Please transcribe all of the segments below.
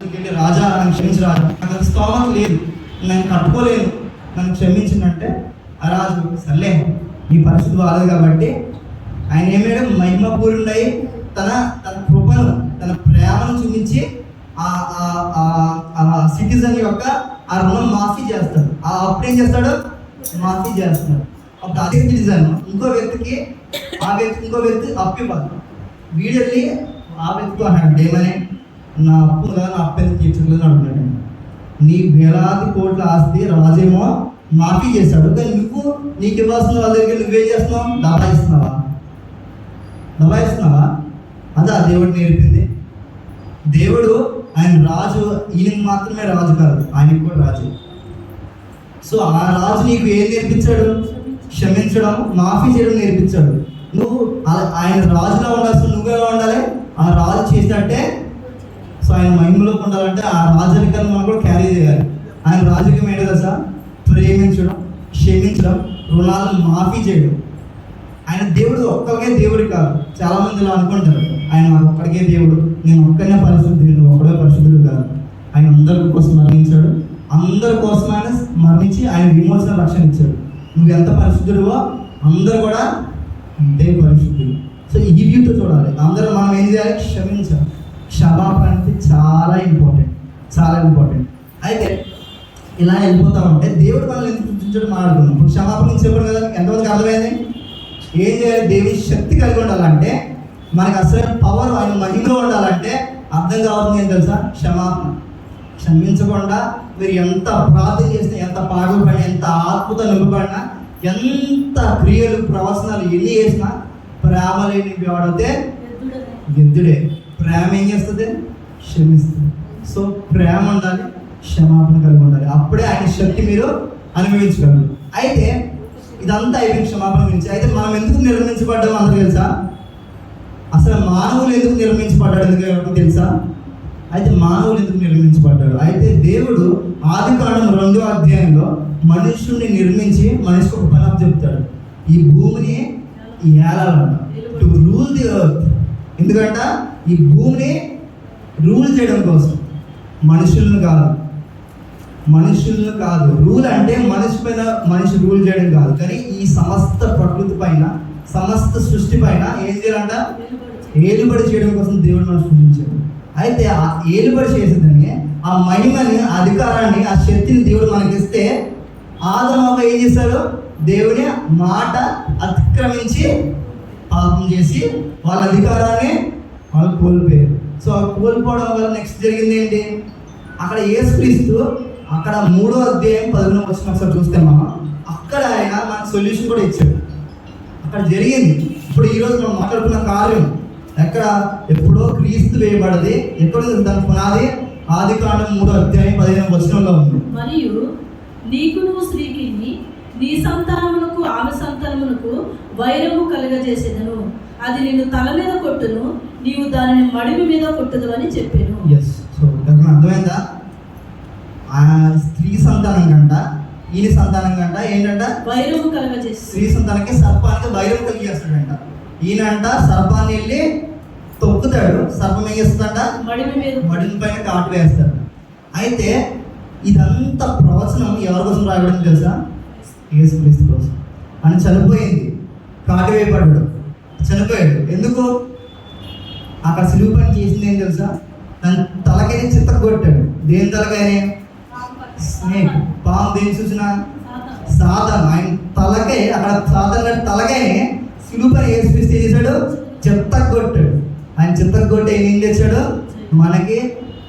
రాజా నన్ను క్షమించు రాజా, నాకు స్తోమత లేదు, నేను కట్టుకోలేను, నన్ను క్షమించిందంటే ఆ రాజు సర్లే ఈ పరిస్థితి బాగాలేదు కాబట్టి ఆయన ఏమేయడం మహిమపూర్ణుడై తన తన కృపను తన ప్రేమను చూపించి ఆ సిటిజన్ యొక్క ఆ రుణం మాఫీ చేస్తాడు. ఆ అప్పుడు ఏం చేస్తాడు? మాఫీ చేస్తాడు. అప్పుడు అదే సిటిజన్ ఇంకో వ్యక్తికి ఇంకో వ్యక్తి అప్పు ఇవ్వాలి. వీడెళ్ళి ఆ వ్యక్తితో అన్నాడు ఏమని, నా అప్పుగా నా అప్పు తీర్చలేదు అడుగుతాడు. నీ వేలాది కోట్ల ఆస్తి రాజేమో మాఫీ చేశాడు, కానీ నువ్వు నీకు ఇవ్వాల్సిన వాళ్ళ దగ్గర నువ్వేం చేస్తున్నావు? దబాయిస్తున్నావా? అదా దేవుడు నేర్పింది. దేవుడు ఆయన రాజు, ఈయనకి మాత్రమే రాజు కాదు, ఆయనకు కూడా రాజు. సో ఆ రాజు నీకు ఏం నేర్పించాడు? క్షమించడం, మాఫీ చేయడం నేర్పించాడు. నువ్వు ఆయన రాజులా ఉండాల్సిన నువ్వెలా ఉండాలి? ఆ రాజు చేసినట్టే. సో ఆయన మహిమలోకి ఉండాలంటే ఆ రాజరికాన్ని మనం కూడా క్యారీ చేయాలి. ఆయన రాజకీయం ఏంటో తెలుసా? ప్రేమించడం, క్షమించడం, రుణాలను మాఫీ చేయడం. ఆయన దేవుడు ఒక్కరికే దేవుడు కాదు. చాలా మంది ఇలా అనుకుంటారు, ఆయన ఒక్కడికే దేవుడు, నేను ఒక్కనే పరిశుద్ధుడు, నువ్వు ఒక్కడే పరిశుద్ధుడు కాదు. ఆయన అందరి కోసం మరణించాడు, అందరి కోసం ఆయన మరణించి ఆయన విమోచన రక్షణ ఇచ్చాడు. నువ్వు ఎంత పరిశుద్ధుడివో అందరూ కూడా అంతే పరిశుద్ధుడు. సో ఈ వ్యూతో చూడాలి. అందరూ మనం ఏం చేయాలి? క్షమించాలి. క్షమాపణ అనేది చాలా ఇంపార్టెంట్. అయితే ఇలా వెళ్ళిపోతా ఉంటే దేవుడు మనల్ని ఎందుకు గుర్తించడం మాట్లాడుకున్నాం. ఇప్పుడు క్షమాపణ నుంచి చెప్పడం కదా, ఎంతమందికి అర్థమైంది? ఏం చేయాలి? దేవుని శక్తి కలిగి ఉండాలంటే, మనకు అసలు పవర్ ఆయన మహిమలో ఉండాలంటే అర్థం కావాల్సింది ఏం తెలుసా? క్షమాపణ. క్షమించకుండా మీరు ఎంత ప్రార్థన చేసినా, ఎంత పాటలు పడినా, ఎంత ఆత్మతో నింపబడినా, ఎంత క్రియలు ప్రవచనాలు ఎన్ని చేసినా ప్రేమ లేని వాడితే ఎద్దుడే. ప్రేమ ఏం చేస్తుంది? క్షమిస్తుంది. సో ప్రేమ ఉండాలి, క్షమాపణ కలిగి ఉండాలి, అప్పుడే ఆయన శక్తి మీరు అనుభవించగలరు. అయితే ఇదంతా అయిపోయింది క్షమాపణ గురించి. అయితే మనం ఎందుకు నిర్మించబడ్డామో అందరూ తెలుసా? అసలు మానవులు ఎందుకు నిర్మించబడ్డాడు ఎందుకు తెలుసా? అయితే మానవులు ఎందుకు నిర్మించబడ్డాడు? అయితే దేవుడు ఆదికాండం 2వ అధ్యాయంలో మనుషుల్ని నిర్మించి మనిషికి ఒక పని చెప్తాడు. ఈ భూమిని ఏలాలంట, టు రూల్ ది ఎర్త్. ఎందుకంట ఈ భూమిని రూల్ చేయడం కోసం. మనుషులను కాదు. రూల్ అంటే మనిషి పైన మనిషి రూల్ చేయడం కాదు, కానీ ఈ సమస్త ప్రకృతి పైన, సమస్త సృష్టి పైన ఏం చేయాలంట? ఏలుబడి చేయడం కోసం దేవుడు మనం సృష్టించాడు. అయితే ఆ ఏలుబడి చేసేదని, ఆ మహిమని, ఆ అధికారాన్ని, ఆ శక్తిని దేవుడు మనకిస్తే ఆదాము ఏం చేశారు? దేవుని మాట అతిక్రమించి పాపం చేసి వాళ్ళ అధికారాన్ని వాళ్ళు కోల్పోయారు. సో ఆ కోల్పోవడం వల్ల నెక్స్ట్ జరిగింది ఏంటి? అక్కడ యేసుక్రీస్తు అక్కడ 3వ అధ్యాయం 11వ వచనం ఒకసారి చూస్తే మనం, అక్కడ ఆయన మనకు సొల్యూషన్ కూడా ఇచ్చాడు. అక్కడ జరిగింది. ఇప్పుడు ఈరోజు మనం మాట్లాడుకున్న కార్యం ఎక్కడ? ఎప్పుడో క్రీస్తు వేయబడది. ఎక్కడ దాని పునాది? ఆదికాండం 3వ అధ్యాయం 15వ వచనంలో ఉంది. మరియు నీకును స్త్రీకి నీ సంతానమునకు ఆమె సంతానమునకు వైరము కలుగజేసేదను, అది నిన్ను తల మీద కొట్టును, నీవు దానిని మడిమి మీద కొట్టుదు అని చెప్పాను. సో అర్థమైందా? ఆ స్త్రీ సంతానం కంట ఈయన సంతానం కంట ఏంటంట? వైరము కలుగజేసి. స్త్రీ సంతానానికి సర్పానికి వైరం కలిగేస్తాడంట. ఈయనంట సర్పాన్ని వెళ్ళి తొక్కుతాడు, సర్పం ఏం చేస్తుందంట? మడిమి పైన కాటు వేస్తాడు. అయితే ఇదంతా ప్రవచనం ఎవరి కోసం రాయబడింది తెలుసా? యేసుక్రీస్తు కోసం. అని చనిపోయింది, కాటు వేయబడ్డాడు, చనిపోయాడు. ఎందుకు? అక్కడ సిలువ పని చేసింది ఏం తెలుసా? తన తలకైనా చిత్త కొట్టాడు. దేని తలకైనా? స్నేక్. పాము దేని చూసిన? సాతాను. ఆయన తలకై, అక్కడ సాతాను తలకైనే సిలువ పని యేసుక్రీస్తు ఏం చేశాడు? చిత్త కొట్టాడు. ఆయన చిత్త కొట్టి ఏం తెచ్చాడు? మనకి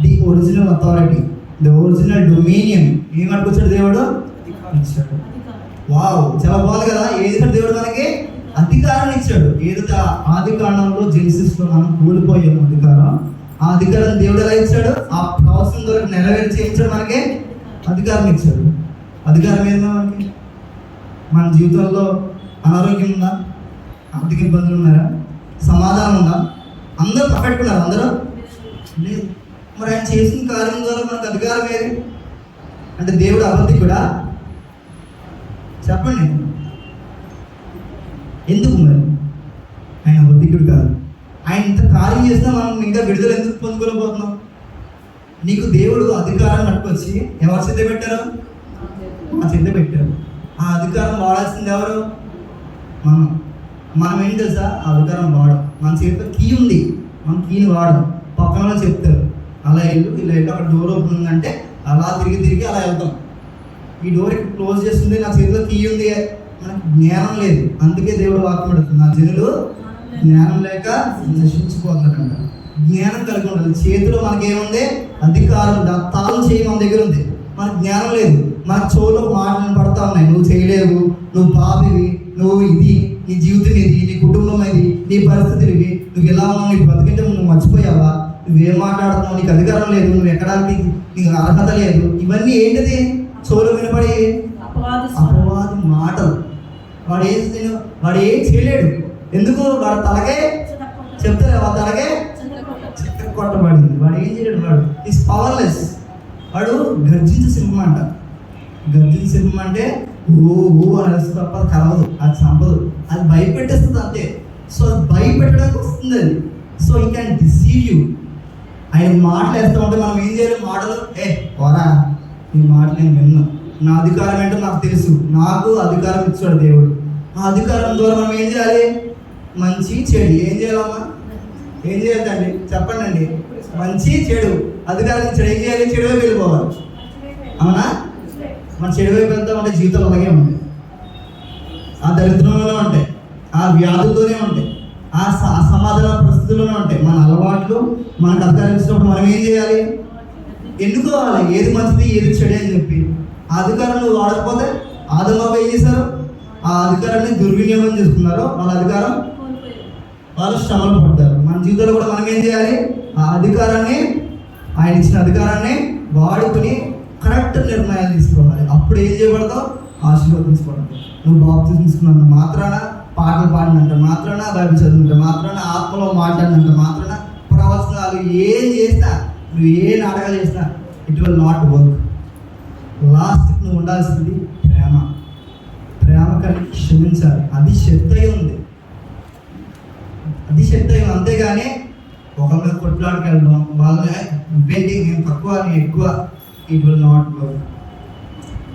the original authority, the original dominion ఏం పట్టుకొచ్చాడు? దేవుడు ఇచ్చాడు. వావ్, చాలా బాగుంది కదా. ఏది దేవుడు మనకి అధికారాన్ని ఇచ్చాడు. ఏదైతే ఆది కాండంలో జెనిసిస్లో మనం కోల్పోయాము అధికారం, ఆ అధికారం దేవుడు ఎలా ఇచ్చాడు? ఆ ప్రవచనం ద్వారా నెరవేర్చి ఇచ్చాడు, మనకి అధికారం ఇచ్చాడు. అధికారం ఏదైనా మనకి? మన జీవితంలో అనారోగ్యం ఉందా? ఆర్థిక ఇబ్బందులు ఉన్నారా? సమాధానం ఉందా? అందరూ పక్కట్టుకున్నారు? అందరూ లేదు. మరి ఆయన చేసిన కార్యం ద్వారా మనకు అధికారం ఏది? అంటే దేవుడు అబద్ధికుడా? చెప్పండి. ఎందుకు? మరి ఆయన అబద్ధికుడు కాదు. ఆయన ఇంత కార్యం చేసినా మనం ఇంకా విడుదల ఎందుకు పొందుకోలేకపోతున్నాం? నీకు దేవుడు అధికారం పట్టుకొచ్చి ఎవరు చేత పెట్టారు? మా చేత పెట్టారు. ఆ అధికారం వాడాల్సింది ఎవరు? మనం ఏం తెలుసా? ఆ అధికారం వాడం. మన చేతిలో కీ ఉంది, మనం కీని వాడడం. పక్కన వాళ్ళు చెప్తారు అలా వెళ్ళు, ఇలా వెళ్ళు, అక్కడ డోర్ ఓపెన్ ఉందంటే అలా తిరిగి అలా వెళ్తాం. ఈ డోర్ ఇక్కడ క్లోజ్ చేస్తుంది, నా చేతిలో కీ ఉంది. మనకు జ్ఞానం లేదు. అందుకే దేవుడు వాక్యం పెడుతుంది, నా జనులు జ్ఞానం లేక నశించిపోతాడంట. జ్ఞానం కలిగి ఉండాలి. చేతిలో మనకేముంది? అధికారం. తాళం చేయి మన దగ్గర ఉంది. మనకు జ్ఞానం లేదు. మన చెవులో మాటలు పడతా ఉన్నాయి, నువ్వు చేయలేవు, నువ్వు పాపివి, నువ్వు ఇది, నీ జీవితం ఇది, నీ కుటుంబం ఇది, నీ పరిస్థితులు ఇవి, నువ్వు ఎలా ఉన్నావు, నీకు బతికింటే నువ్వు మర్చిపోయావా, నువ్వేం మాట్లాడుతున్నావు, నీకు అధికారం లేదు, నువ్వు ఎక్కడానికి నీకు అర్హత లేదు. ఇవన్నీ ఏంటిది? చెవులో వినపడి అపవాది మాటలు. వాడు ఏం చేయలేడు. ఎందుకు? వాడు తలగే చెప్తారు, వాడు తలగే చెత్త కొట్టబడింది. వాడు ఏం చేయలేడు. వాడు ఈజ్ పవర్లెస్. వాడు గర్జించే సింహం అంట. గర్జించే సింహం అంటే ఊ అని వస్తుంది తప్ప అది కలవదు, అది చంపదు, అది భయపెట్టేస్తుంది అంతే. సో అది భయపెట్టడానికి వస్తుంది అది. సో ఈ క్యాన్ డిసీవ్ యూ. ఆయన మాటలు వేస్తూ ఉంటే మనం ఏం చేయాలి? మాటలు పోరా, నీ మాటలు నేను విన్ను, నా అధికారం ఏంటో నాకు తెలుసు, నాకు అధికారం ఇచ్చాడు దేవుడు. ఆ అధికారం ద్వారా మనం ఏం చేయాలి? మంచి చెడు ఏం చేయాలమ్మా? ఏం చేయాలండి? చెప్పండి అండి. మంచి చెడు అధికారం ఇచ్చాడు. ఏం చేయాలి? చెడు వైపు వెళ్ళిపోవాలి. అవునా? మన చెడు వైపు వెళ్తా ఉంటే జీవితాలు అలాగే ఉంటాయి. ఆ దరిద్రంలోనే ఉంటాయి, ఆ వ్యాధులతోనే ఉంటాయి, ఆ అసమాధాన పరిస్థితుల్లోనే ఉంటాయి. మన అలవాట్లు మనకు అధికారం ఇచ్చినప్పుడు మనం ఏం చేయాలి? ఎన్నుకోవాలి ఏది మంచిది ఏది చెడు అని చెప్పి. ఆ అధికారం నువ్వు వాడకపోతే ఆదమ్మ ఏం చేశారు? ఆ అధికారాన్ని దుర్వినియోగం చేసుకున్నారు. వాళ్ళ అధికారం వాళ్ళు శ్రమలు పడ్డారు. మన జీవితంలో కూడా మనం ఏం చేయాలి? ఆ అధికారాన్ని, ఆయన ఇచ్చిన అధికారాన్ని వాడుకుని కరెక్ట్ నిర్ణయాలు తీసుకోవాలి. అప్పుడు ఏం చేయబడతావు? ఆశీర్వదించబడతావు. నువ్వు బాప్తిజం తీసుకున్నంత మాత్రాన, పాటలు పాడినంత మాత్రాన, బైబిల్ చదివినంత మాత్రాన, ఆత్మలో మాట్లాడినంత మాత్రాన, ప్రవచనాలు ఏం చేసినా, నువ్వు ఏ నాటకాలు చేసినా ఇట్ విల్ నాట్ వర్క్. లాస్ట్కి నువ్వు ఉండాల్సింది ప్రేమ. ప్రేమ కలిగి క్షమించాలి. అది శక్తి అయి ఉంది, అది శక్తి అయి. అంతేగాని ఒకరి మీద కొట్లాడికి వెళ్ళడం, వాళ్ళని నువ్వేంటి నేను తక్కువ నేను ఎక్కువ, ఇట్ విల్ నాట్ వర్క్.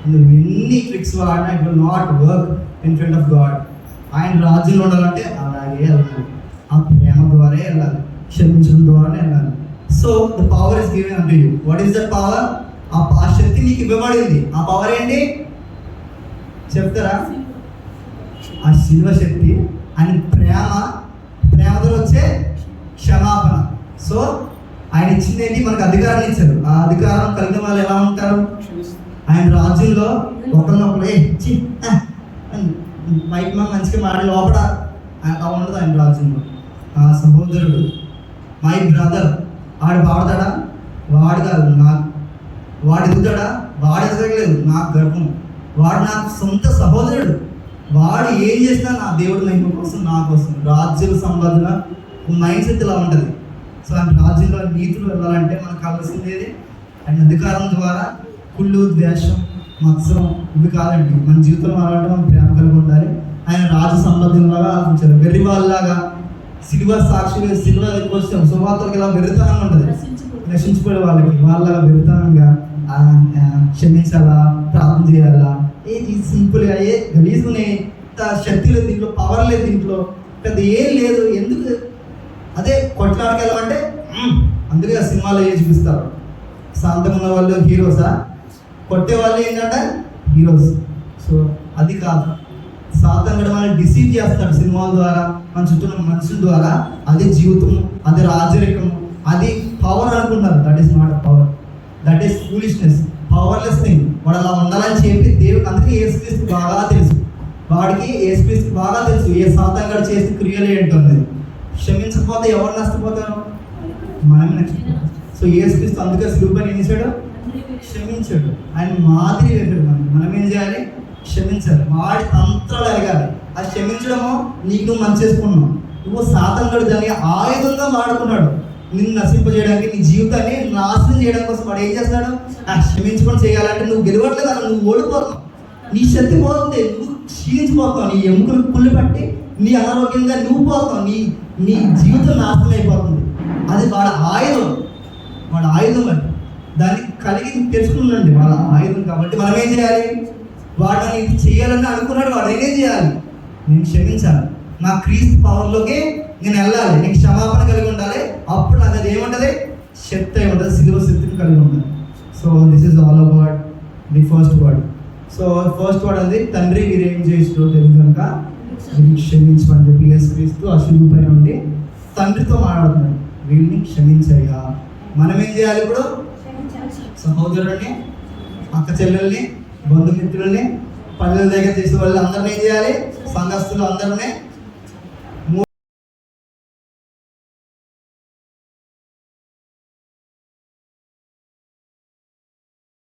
నువ్వు ఎన్ని ట్రిక్స్ వాడినా it will not work in front of God. ఆయన రాజ్యంలో ఉండాలంటే అలాగే వెళ్ళాలి, ఆ ప్రేమ ద్వారా వెళ్ళాలి, క్షమించడం ద్వారానే వెళ్ళాలి. So the power is given unto you. What is that power? ఆ శక్తి నీకు ఇవ్వబడింది. ఆ పవర్ ఏంటి చెప్తారా? ఆ శిల్వ శక్తి అని ప్రేమతో వచ్చే క్షమాపణ. సో ఆయన ఇచ్చింది ఏంటి? మనకు అధికారాన్ని ఇచ్చారు. ఆ అధికారం కలిగిన వాళ్ళు ఎలా ఉంటారు? ఆయన రాజ్యంలో ఒకరినొకరు బయట మంచిగా మాట లోపల అలా ఉండదు. ఆయన రాజ్యంలో ఆ సహోదరుడు, మై బ్రదర్, వాడు బాగుతాడా? వాడు కాదు నాకు. వాడు ఎదుగుతాడా? వాడు ఎదగలేదు, నాకు గర్వం. వాడు నాకు సొంత సహోదరుడు. వాడు ఏం చేసినా నా దేవుడు మహిమ కోసం, నా కోసం. రాజ్యాల సంబంధంగా మైండ్ సెట్ ఇలా ఉంటుంది. సో ఆయన రాజ్యంలో నీతులు వెళ్ళాలంటే మనకు కావాల్సింది ఆయన అధికారం ద్వారా కుళ్ళు, ద్వేషం, మత్సరం ఇవి కాదండి. మన జీవితంలో అలాంటి మనం ప్రేమ కలిగి ఉండాలి. ఆయన రాజు సంబంధంలాగా ఆలోచించారు. వెర్రి వాళ్ళలాగా సిలువ సాక్షిగా సిలువ వచ్చే సువార్తలకు ఇలా వెర్రితనంగా ఉంటుంది. నశించిపోయే వాళ్ళగా వెర్రితనంగా క్షమించాలా, ప్రార్థన చేయాలా, ఏది సింపుల్గా గలీజుకునే శక్తి లేదు దీంట్లో, పవర్ లేదు దీంట్లో, పెద్ద ఏం లేదు. ఎందుకు అదే కొట్లాడికి వెళ్ళాలంటే అందుకే ఆ సినిమాలో ఏ చూపిస్తారు. శాంతంగా ఉన్న వాళ్ళు హీరోసా, కొట్టే వాళ్ళు ఏంటంటే హీరోస్. సో అది కాదు. సాతానుడు మనల్ని డిసీవ్ చేస్తాడు సినిమాల ద్వారా, మన చుట్టూ మనుషుల ద్వారా. అదే జీవితము, అది రాజరికము, అది పవర్ అనుకుంటారు. That is not power, that is foolishness, powerless thing. వాడు అలా ఉండాలని చెప్పి దేవుడికి, అందుకే యేసుక్రీస్తు బాగా తెలుసు. వాడికి యేసుక్రీస్తు బాగా తెలుసు ఏ సాతానుడు చేసి క్రియలు ఏంటన్నది. క్షమించకపోతే ఎవరు నష్టపోతారు? మనమే నష్టపోతాం. సో యేసుక్రీస్తు అందుకే సిలువపైన ఏం చేశాడు? క్షమించాడు. ఆయన మాదిరి వేశాడు. మనం ఏం చేయాలి? క్షమించాలి. వాడి తంత్రాలు ఎరగాలి. అది క్షమించడము నీకు నువ్వు మంచి చేసుకున్నావు. నువ్వు సాతానుడు దాన్ని ఆయుధంగా వాడుకున్నాడు నిన్ను నశింపజేయడానికి, నీ జీవితాన్ని నాశనం చేయడం కోసం. వాడు ఏం చేస్తాడు? క్షమించుకొని చేయాలంటే నువ్వు గెలవట్లేదు, అలా నువ్వు ఓడిపోతావు, నీ శక్తి పోతుంది, నువ్వు క్షీణించిపోతావు, నీ ఎముకలు కుళ్ళు పట్టి నీ అనారోగ్యంగా నువ్వు పోతావు, నీ జీవితం నాశనం అయిపోతుంది. అది వాడి ఆయుధం, వాడి ఆయుధం. అంటే దాన్ని కలిగి తెలుసుకున్నాండి వాళ్ళ ఆయుధం. కాబట్టి మనం ఏం చేయాలి? వాడు నన్ను ఇది చేయాలని అనుకున్నాడు, వాడు నేనేం చేయాలి? నేను క్షమించాలి. నా క్రీస్తు పవర్లోకి నేను వెళ్ళాలి, నేను క్షమాపణ కలిగి ఉండాలి. అప్పుడు నాకు అది ఏముంటుంది? శక్తి అయి ఉంటుంది, సిలువ శక్తిని కలిగి ఉంటుంది. So this is all about the first word. So first word అది తండ్రి మీరు ఏం చేసినో తెలియదు కనుక వీరిని క్షమించమని చెప్పి యేసుక్రీస్తు ఆ శిలువ పైన ఉండి తండ్రితో మాట్లాడుతున్నాడు, వీళ్ళని క్షమించయ్యా. మనం ఏం చేయాలి ఇప్పుడు? సహోదరుడిని, అక్క చెల్లెల్ని, బంధుమిత్రుల్ని, పల్లెల దగ్గర చేసే వాళ్ళు అందరినీ ఏం చేయాలి? సంఘస్థులు అందరినీ